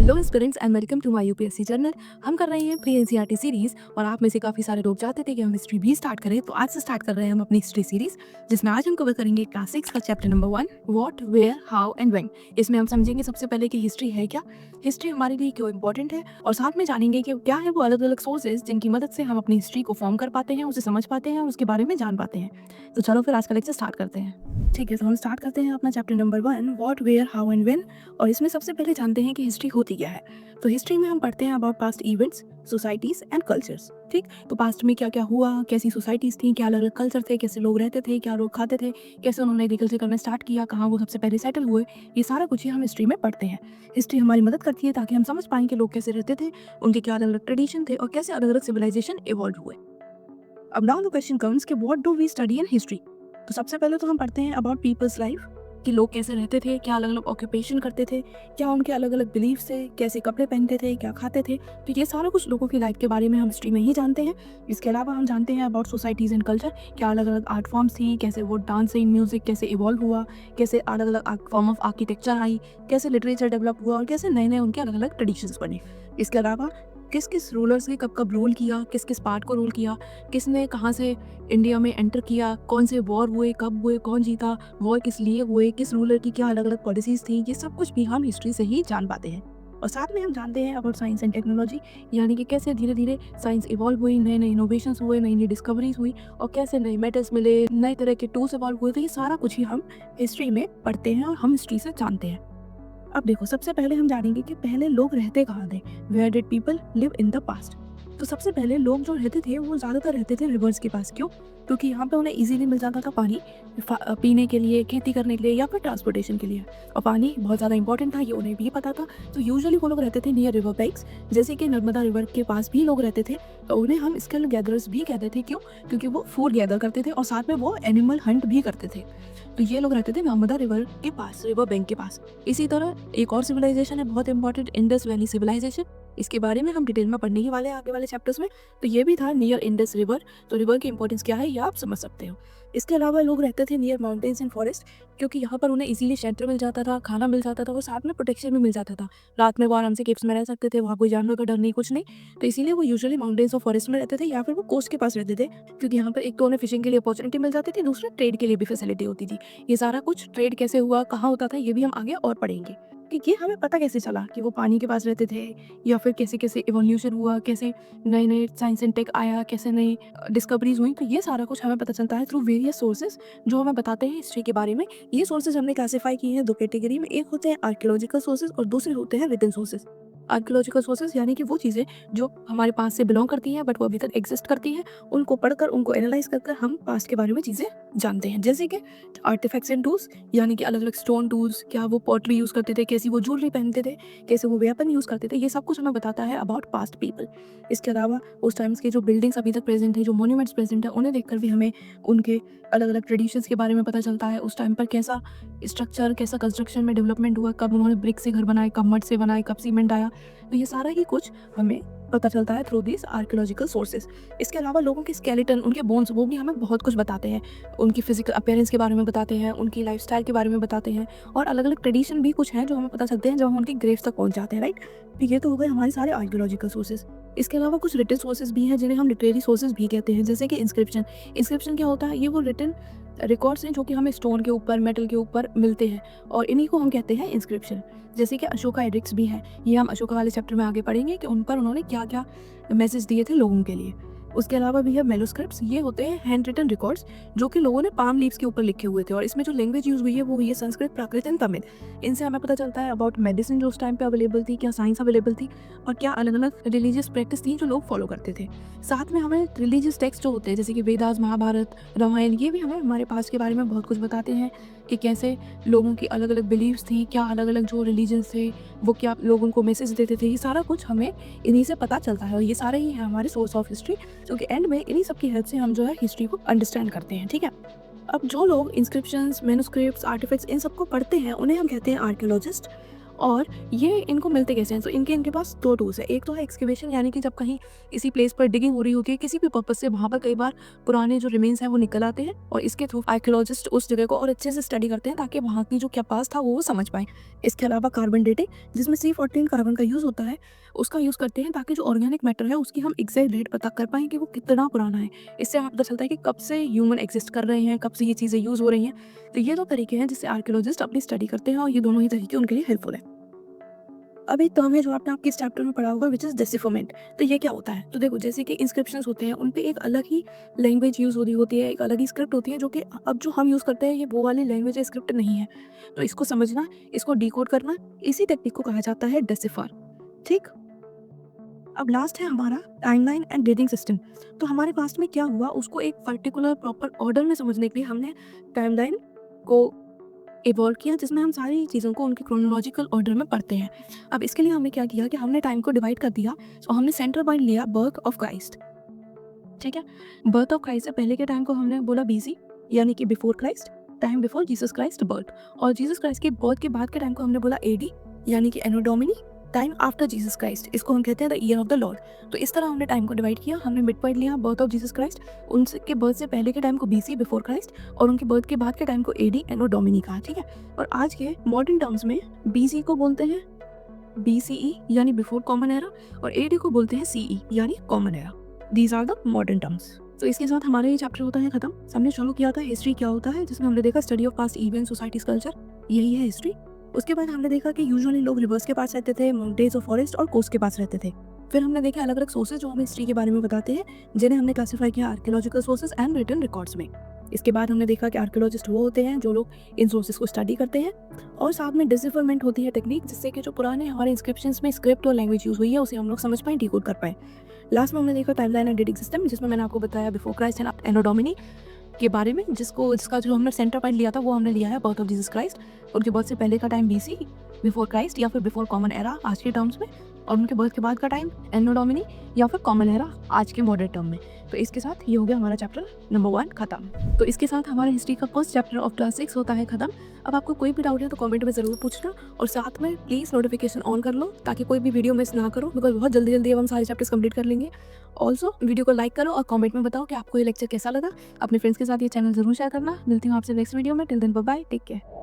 Hello students and welcome to my UPSC journal. हम कर रहे हैं प्री एनसीईआरटी सीरीज और आप में से काफ़ी सारे लोग चाहते थे कि हम हिस्ट्री भी स्टार्ट करें, तो आज से स्टार्ट कर रहे हैं हम अपनी हिस्ट्री सीरीज, जिसमें आज हम कवर करेंगे क्लास 6 का chapter number 1 what where how and when. इसमें हम समझेंगे सबसे पहले कि हिस्ट्री है क्या, हिस्ट्री हमारे लिए क्यों इंपॉर्टेंट है, और साथ में जानेंगे कि क्या है वो अलग अलग सोर्सेज जिनकी मदद से हम अपनी हिस्ट्री को फॉर्म कर पाते हैं, उसे समझ पाते हैं और उसके बारे में जान पाते हैं। तो चलो फिर आज का लेक्चर स्टार्ट करते हैं। ठीक है, तो हम स्टार्ट करते हैं अपना chapter number 1 what where how and when. और इसमें सबसे पहले जानते हैं कि हिस्ट्री होती क्या है। तो हिस्ट्री में हम पढ़ते हैं about past events, societies and cultures. ठीक, तो पास्ट में क्या क्या हुआ, कैसी सोसाइटीज थी, क्या अलग अलग कल्चर थे, कैसे लोग रहते थे, क्या लोग खाते थे, कैसे उन्होंने एग्रीकल्चर करना स्टार्ट किया, कहाँ वो सबसे पहले सेटल हुए, ये सारा कुछ ही हम हिस्ट्री में पढ़ते हैं। हिस्ट्री हमारी मदद करती है ताकि हम समझ पाएं कि लोग कैसे रहते थे, उनके क्या अलग अलग ट्रेडिशन थे और कैसे अलग अलग सिविलाइजेशन इवॉल्व हुए। अब नाउ द क्वेश्चन कम्स कि what do we study in history. तो सबसे पहले तो हम पढ़ते हैं अबाउट पीपल्स लाइफ, कि लोग कैसे रहते थे, क्या अलग अलग ऑक्यूपेशन करते थे, क्या उनके अलग अलग बिलीव्स थे, कैसे कपड़े पहनते थे, क्या खाते थे। तो ये सारा कुछ लोगों की लाइफ के बारे में हम हिस्ट्री में ही जानते हैं। इसके अलावा हम जानते हैं अबाउट सोसाइटीज़ एंड कल्चर, क्या अलग अलग आर्ट फॉर्म्स थी, कैसे वो डांसिंग म्यूजिक कैसे इवॉल्व हुआ, कैसे अलग अलग फॉर्म ऑफ आर्किटेक्चर आई, कैसे लिटरेचर डेवलप हुआ और कैसे नए नए उनके अलग अलग ट्रेडिशंस बने। इसके अलावा किस किस रूलर्स ने कब कब रूल किया, किस किस पार्ट को रूल किया, किसने कहाँ से इंडिया में एंटर किया, कौन से वॉर हुए, कब हुए, कौन जीता, वॉर किस लिए हुए, किस रूलर की क्या अलग अलग पॉलिसीज थी, ये सब कुछ भी हम हिस्ट्री से ही जान पाते हैं। और साथ में हम जानते हैं अबाउट साइंस एंड टेक्नोलॉजी, यानी कि कैसे धीरे धीरे साइंस इवॉल्व हुई, नए नए इनोवेशंस हुए, नई नई डिस्कवरीज हुई और कैसे नए मेटल्स मिले, नए तरह के टूल्स इवॉल्व हुए। तो ये सारा कुछ ही हम हिस्ट्री में पढ़ते हैं और हम हिस्ट्री से जानते हैं। अब देखो, सबसे पहले हम जानेंगे कि पहले लोग रहते कहाँ थे, where did people live in the past. तो सबसे पहले लोग जो रहते थे वो ज़्यादातर रहते थे रिवर्स के पास। क्यों? क्योंकि यहाँ पे उन्हें इजीली मिल जाता था पानी, पीने के लिए, खेती करने के लिए या फिर ट्रांसपोर्टेशन के लिए। और पानी बहुत ज़्यादा इंपॉर्टेंट था, ये उन्हें भी पता था। तो यूजुअली वो लोग रहते थे नियर रिवर बैंक्स, जैसे कि नर्मदा रिवर के पास भी लोग रहते थे। तो उन्हें हम स्किल गैदरर्स भी कहते थे। क्यों? क्योंकि वो फूड गैदर करते थे और साथ में वो एनिमल हंट भी करते थे। तो ये लोग रहते थे नर्मदा रिवर के पास, रिवर बैंक के पास। इसी तरह एक और सिविलाइजेशन है बहुत इंपॉर्टेंट, इंडस वैली सिविलाइजेशन। इसके बारे में हम डिटेल में पढ़ने ही वाले हैं आगे वाले चैप्टर्स में। तो ये भी था नियर इंडस रिवर। तो रिवर की इंपॉर्टेंस क्या है ये आप समझ सकते हो। इसके अलावा लोग रहते थे नियर माउंटेन्स एंड फॉरेस्ट, क्योंकि यहाँ पर उन्हें इजीली शेल्टर मिल जाता था, खाना मिल जाता था और साथ में प्रोटेक्शन भी मिल जाता था। रात में वो आराम से केव्स में रह सकते थे, वहाँ कोई जानवर का डर नहीं, कुछ नहीं। तो इसीलिए वो यूजुअली माउंटेन्स और फॉरेस्ट में रहते थे या फिर वो कोस्ट के पास रहते थे, क्योंकि यहाँ पर एक तो उन्हें फिशिंग के लिए अपॉर्चुनिटी मिल जाती थी, दूसरा ट्रेड के लिए भी फैसिलिटी होती थी। ये सारा कुछ ट्रेड कैसे हुआ, कहाँ होता था, ये भी हम आगे और पढ़ेंगे कि ये हमें पता कैसे चला कि वो पानी के पास रहते थे, या फिर कैसे कैसे इवोल्यूशन हुआ, कैसे नए नए साइंस एंड टेक आया, कैसे नई डिस्कवरीज हुई। तो ये सारा कुछ हमें पता चलता है थ्रू वेरियस सोर्सेज जो हमें बताते हैं हिस्ट्री के बारे में। ये सोर्सेज हमने क्लासीफाई किए हैं दो कैटेगरी में, एक होते हैं आर्कियोलॉजिकल सोर्सेज और दूसरे होते हैं रिटन सोर्सेज। आर्कियोलॉजिकल सोर्सेज यानी कि वो चीज़ें जो हमारे पास से बिलोंग करती हैं बट वो अभी तक एग्जिस्ट करती हैं, उनको पढ़कर, उनको एनालाइज कर हम पास्ट के बारे में चीज़ें जानते हैं। जैसे कि आर्टिफैक्ट्स एंड टूल्स, यानी कि अलग अलग स्टोन टूल्स, क्या वो पॉटरी यूज़ करते थे, कैसी वो ज्वेलरी पहनते थे, कैसे वो वेपन यूज़ करते थे, ये सब कुछ हमें बताता है अबाउट पास्ट पीपल। इसके अलावा उस टाइम्स के जो बिल्डिंग्स अभी तक प्रेजेंट है, जो मोन्यूमेंट्स प्रेजेंट है, उन्हें देखकर भी हमें उनके अलग अलग ट्रेडिशंस के बारे में पता चलता है। उस टाइम पर कैसा स्ट्रक्चर, कैसा कंस्ट्रक्शन में डेवलपमेंट हुआ, कब उन्होंने ब्रिक से घर बनाए, कब मड से बनाए, कब सीमेंट आया। तो ये सारा ही कुछ हमें पता चलता है थ्रू दिस आर्कियोलॉजिकल सोर्सेज। इसके अलावा लोगों के स्केलेटन, उनके बोन्स, वो भी हमें बहुत कुछ बताते हैं। उनकी फिजिकल अपीयरेंस के बारे में बताते हैं, उनकी लाइफस्टाइल के बारे में बताते हैं, और अलग अलग ट्रेडिशन भी कुछ हैं जो हमें पता चलते हैं जब हम उनकी ग्रेव्स तक पहुंच जाते हैं, राइट। तो ये तो हो गए हमारे सारे आर्कियोलॉजिकल सोर्सेज। इसके अलावा कुछ रिटन सोर्सेज भी हैं जिन्हें हम लिटरेरी सोर्सेज भी कहते हैं, जैसे कि इंस्क्रिप्शन। इंस्क्रिप्शन क्या होता है? ये वो रिटन रिकॉर्ड्स हैं जो कि हमें स्टोन के ऊपर, मेटल के ऊपर मिलते हैं, और इन्हीं को हम कहते हैं इंस्क्रिप्शन। जैसे कि अशोका एडिक्ट्स भी हैं, ये हम अशोका वाले चैप्टर में आगे पढ़ेंगे कि उन पर उन्होंने क्या क्या मैसेज दिए थे लोगों के लिए। उसके अलावा भी है मैन्युस्क्रिप्ट्स, ये होते हैं हैंड रिटन रिकॉर्ड्स जो कि लोगों ने पाम लीव्स के ऊपर लिखे हुए थे, और इसमें जो लैंग्वेज यूज हुई है वो हुई है संस्कृत, प्राकृत एंड तमिल। इनसे हमें पता चलता है अबाउट मेडिसिन जो उस टाइम पे अवेलेबल थी, क्या साइंस अवेलेबल थी, और क्या अलग अलग रिलीजियस प्रैक्टिस थी जो लोग फॉलो करते थे। साथ में हमें रिलीजियस टेक्स्ट जो होते हैं जैसे कि वेदास, महाभारत, रामायण, ये भी हमें हमारे पास के बारे में बहुत कुछ बताते हैं कि कैसे लोगों की अलग अलग बिलीव्स थी, क्या अलग अलग जो रिलीजन्स थे वो क्या लोगों को मैसेज देते थे। ये सारा कुछ हमें इन्हीं से पता चलता है, और ये सारे ही है हमारे सोर्स ऑफ हिस्ट्री, जो कि एंड में इन्हीं सबकी हेल्प से हम जो है हिस्ट्री को अंडरस्टैंड करते हैं। ठीक है, अब जो लोग इंस्क्रिप्शंस, मैन्युस्क्रिप्ट्स, आर्टिफैक्ट्स इन सबको पढ़ते हैं उन्हें हम कहते हैं आर्कियोलॉजिस्ट, और ये इनको मिलते कैसे हैं? तो इनके पास 2 टूल्स हैं। एक तो है एक्सकेवेशन, यानी कि जब कहीं किसी प्लेस पर डिगिंग हो रही होती है किसी भी पर्पज़ से, वहाँ पर कई बार पुराने जो रिमेन्स हैं वो निकल आते हैं और इसके थ्रू आर्कियोलॉजिस्ट उस जगह को और अच्छे से स्टडी करते हैं ताकि वहाँ की जो क्या पास्ट था वो समझ पाएँ। इसके अलावा कार्बन डेटिंग, जिसमें C14 कार्बन का यूज़ होता है, उसका यूज़ करते हैं ताकि जो ऑर्गेनिक मैटर है उसकी हम एग्जैक्ट डेट पता कर पाएँ कि वो कितना पुराना है। इससे हमें पता चलता है कि कब से ह्यूमन एग्जिस्ट कर रहे हैं, कब से ये चीज़ें यूज़ हो रही हैं। तो ये 2 तरीके हैं जिससे आर्कियोलॉजिस्ट अपनी स्टडी करते हैं और ये दोनों ही तरीके उनके लिए हेल्पफुल है। अब एक टर्म है जो आपने आपके इस चैप्टर में पढ़ा होगा, विच इज़ डेसिफरमेंट। तो ये क्या होता है? तो देखो, जैसे कि इंस्क्रिप्शंस होते हैं उन पे एक अलग ही लैंग्वेज यूज़ हो रही होती है, एक अलग ही स्क्रिप्ट होती है जो कि अब जो हम यूज़ करते हैं ये वो वाली लैंग्वेज या स्क्रिप्ट नहीं है। तो इसको समझना, इसको डिकोड करना, इसी टेक्निक को कहा जाता है डेसिफर। ठीक? अब लास्ट है हमारा टाइमलाइन एंड डेटिंग सिस्टम। तो हमारे पास्ट में क्या हुआ उसको एक पर्टिकुलर प्रॉपर ऑर्डर में समझने के लिए हमने टाइमलाइन को इवॉल्व किया, जिसमें हम सारी चीज़ों को उनके क्रोनोलॉजिकल ऑर्डर में पढ़ते हैं। अब इसके लिए हमने क्या किया कि हमने टाइम को डिवाइड कर दिया और हमने सेंटर पॉइंट लिया बर्थ ऑफ क्राइस्ट। ठीक है, बर्थ ऑफ क्राइस्ट से पहले के टाइम को हमने बोला BC, यानी कि before Christ, time before Jesus Christ birth. और जीसस क्राइस्ट के बर्थ के बाद के टाइम को हमने बोला AD, यानी कि anno Domini, time after Jesus Christ. इसको हम कहते हैं the year of the Lord. तो इस तरह हमने टाइम को डिवाइड किया। हमने मिड पॉइंट लिया बर्थ ऑफ जीसस क्राइस्ट, उनके बर्थ से पहले के टाइम को BC, बिफोर क्राइस्ट, और उनके बर्थ के बाद के टाइम को AD, एनो डोमिनी कहा। ठीक है, और आज के मॉडर्न टर्म्स में BC को बोलते हैं BCE, यानी बिफोर कॉमन एरा, और AD को बोलते हैं CE, यानी common era. These are the modern terms. तो इसके साथ हमारा ये चैप्टर होता है खत्म। हमने शुरू किया था हिस्ट्री क्या होता है, जिसमें हमने देखा study of past event, societies, culture, यही है हिस्ट्री। उसके बाद हमने देखा कि यूजुअली लोग रिवर्स के पास रहते थे, माउंटेन्स और फॉरेस्ट और कोस्ट के पास रहते थे। फिर हमने देखा अलग अलग सोर्सेज जो हमें हिस्ट्री के बारे में बताते हैं, जिन्हें हमने क्लासीफाई किया archaeological sources and written records में। इसके बाद हमने देखा कि आर्कियोलॉजिस्ट वो होते हैं जो लोग इन सोर्सेज को स्टडी करते हैं, और साथ में डिसिफरमेंट होती है टेक्निक, जिससे कि जो पुराने हमारे इंस्क्रिप्शंस में स्क्रिप्ट और लैंग्वेज यूज हुई है उसे हम लोग समझ पाएं, डिकोड कर पाएं। लास्ट में हमने देखा टाइमलाइन एंड डेटिंग सिस्टम, जिसमें मैंने आपको बताया before Christ and anno Domini के बारे में, जिसका जो हमने सेंटर पॉइंट लिया था वो हमने लिया है बर्थ ऑफ जीसस क्राइस्ट। उनके बर्थ से पहले का टाइम BC, बिफोर क्राइस्ट, या फिर बिफोर कॉमन एरा आज के टर्म्स में, और उनके बर्थ के बाद का टाइम एनो डोमिनी या फिर कॉमन एरा आज के मॉडर्न टर्म में। तो इसके साथ ये हो गया हमारा चैप्टर नंबर 1 खत्म। तो इसके साथ हमारा हिस्ट्री का फर्स्ट चैप्टर ऑफ क्लास 6 होता है खत्म। अब आपको कोई भी डाउट है तो कमेंट में ज़रूर पूछना, और साथ में प्लीज़ नोटिफिकेशन ऑन कर लो ताकि कोई भी वीडियो मिस ना करो, बिकॉज बहुत जल्दी जल्दी अब हम सारे चैप्टर्स कंप्लीट कर लेंगे। ऑल्सो वीडियो को लाइक करो और कमेंट में बताओ कि आपको ये लेक्चर कैसा लगा। अपने फ्रेंड्स के साथ ये चैनल जरूर शेयर करना। मिलती हूँ आपसे नेक्स्ट वीडियो में। Till then bye bye, take care.